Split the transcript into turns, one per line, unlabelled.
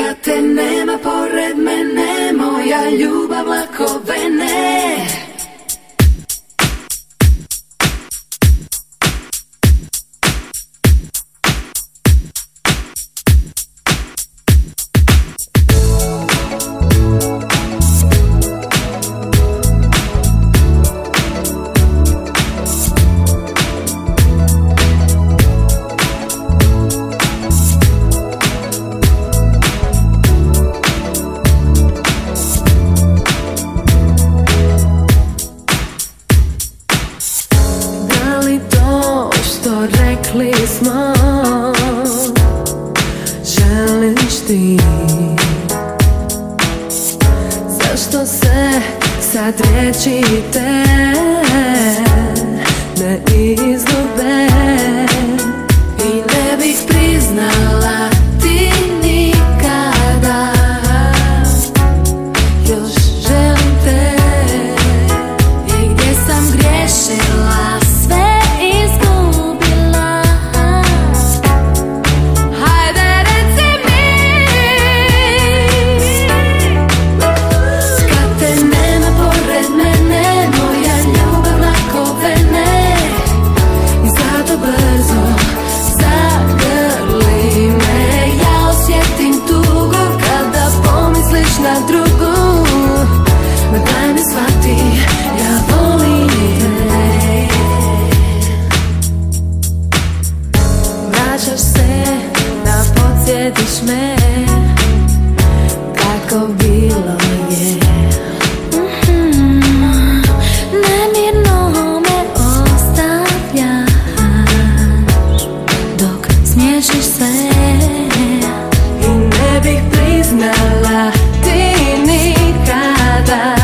Kad te nema pored mene, moja ljubav lako vene.
Rekli smo, želiš ti. Zašto se sad riječi te ne izgube? I ne bih priznala ti nikada, još želim te. I gdje sam griješila, na drugu, ma daj mi shvati, ja volim te. Vraćaš se da podsjetiš me kako bilo je. Nemirno me ostavljaš dok smiješiš se. I ne bih priznala ti nikada,